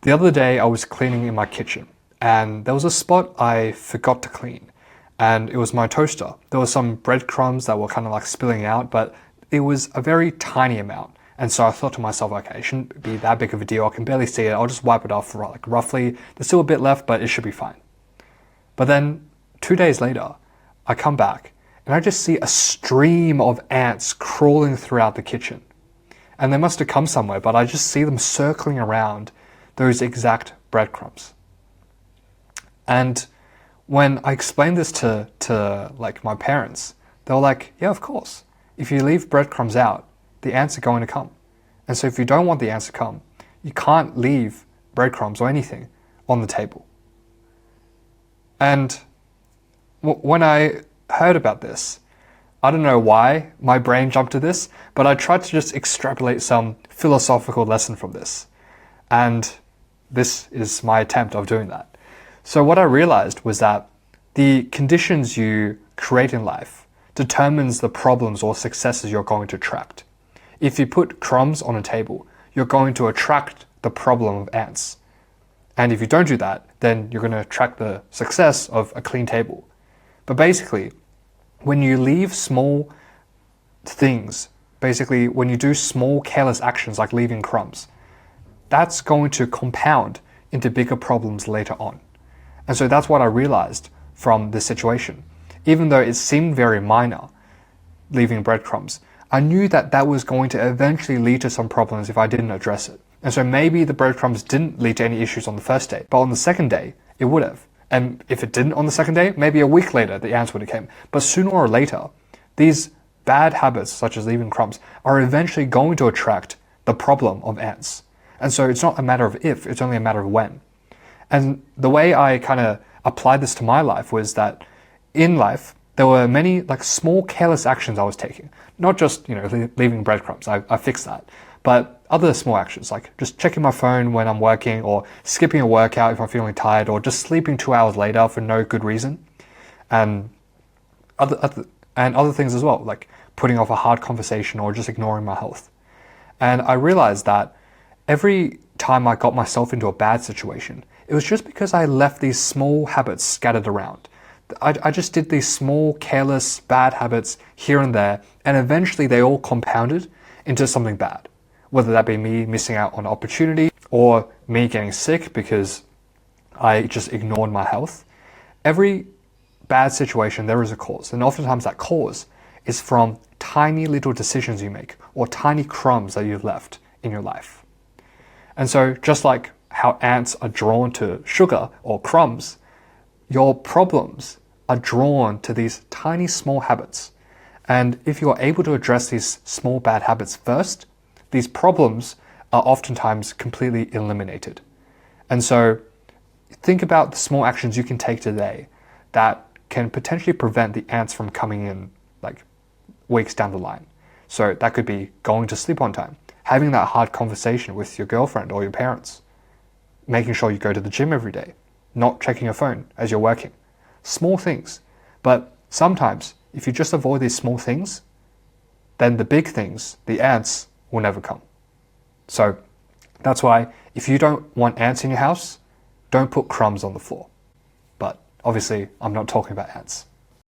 The other day I was cleaning in my kitchen and there was a spot I forgot to clean, and it was my toaster. There were some breadcrumbs that were kind of like spilling out, but it was a very tiny amount. And so I thought to myself, okay, it shouldn't be that big of a deal. I can barely see it. I'll just wipe it off like roughly. There's still a bit left, but it should be fine. But then 2 days later, I come back and I just see a stream of ants crawling throughout the kitchen. And they must have come somewhere, but I just see them circling around those exact breadcrumbs. And when I explained this to like my parents, they were like, yeah, of course. If you leave breadcrumbs out, the ants are going to come. And so if you don't want the ants to come, you can't leave breadcrumbs or anything on the table. And when I heard about this, I don't know why my brain jumped to this, but I tried to just extrapolate some philosophical lesson from this. And this is my attempt of doing that. So what I realized was that the conditions you create in life determines the problems or successes you're going to attract. If you put crumbs on a table, you're going to attract the problem of ants. And if you don't do that, then you're going to attract the success of a clean table. But basically, when you leave small things, basically when you do small careless actions like leaving crumbs, that's going to compound into bigger problems later on. And so that's what I realized from this situation. Even though it seemed very minor, leaving breadcrumbs, I knew that that was going to eventually lead to some problems if I didn't address it. And so maybe the breadcrumbs didn't lead to any issues on the first day, but on the second day, it would have. And if it didn't on the second day, maybe a week later, the ants would have came. But sooner or later, these bad habits, such as leaving crumbs, are eventually going to attract the problem of ants. And so it's not a matter of if, it's only a matter of when. And the way I kind of applied this to my life was that in life, there were many like small careless actions I was taking. Not just, leaving breadcrumbs, I fixed that. But other small actions, like just checking my phone when I'm working, or skipping a workout if I'm feeling tired, or just sleeping 2 hours later for no good reason. And other things as well, like putting off a hard conversation or just ignoring my health. And I realized that every time I got myself into a bad situation, it was just because I left these small habits scattered around. I just did these small, careless, bad habits here and there, and eventually they all compounded into something bad. Whether that be me missing out on opportunity, or me getting sick because I just ignored my health. Every bad situation, there is a cause. And oftentimes that cause is from tiny little decisions you make, or tiny crumbs that you've left in your life. And so just like how ants are drawn to sugar or crumbs, your problems are drawn to these tiny small habits. And if you are able to address these small bad habits first, these problems are oftentimes completely eliminated. And so think about the small actions you can take today that can potentially prevent the ants from coming in like weeks down the line. So that could be going to sleep on time, having that hard conversation with your girlfriend or your parents, making sure you go to the gym every day, not checking your phone as you're working. Small things. But sometimes, if you just avoid these small things, then the big things, the ants, will never come. So that's why if you don't want ants in your house, don't put crumbs on the floor. But obviously, I'm not talking about ants.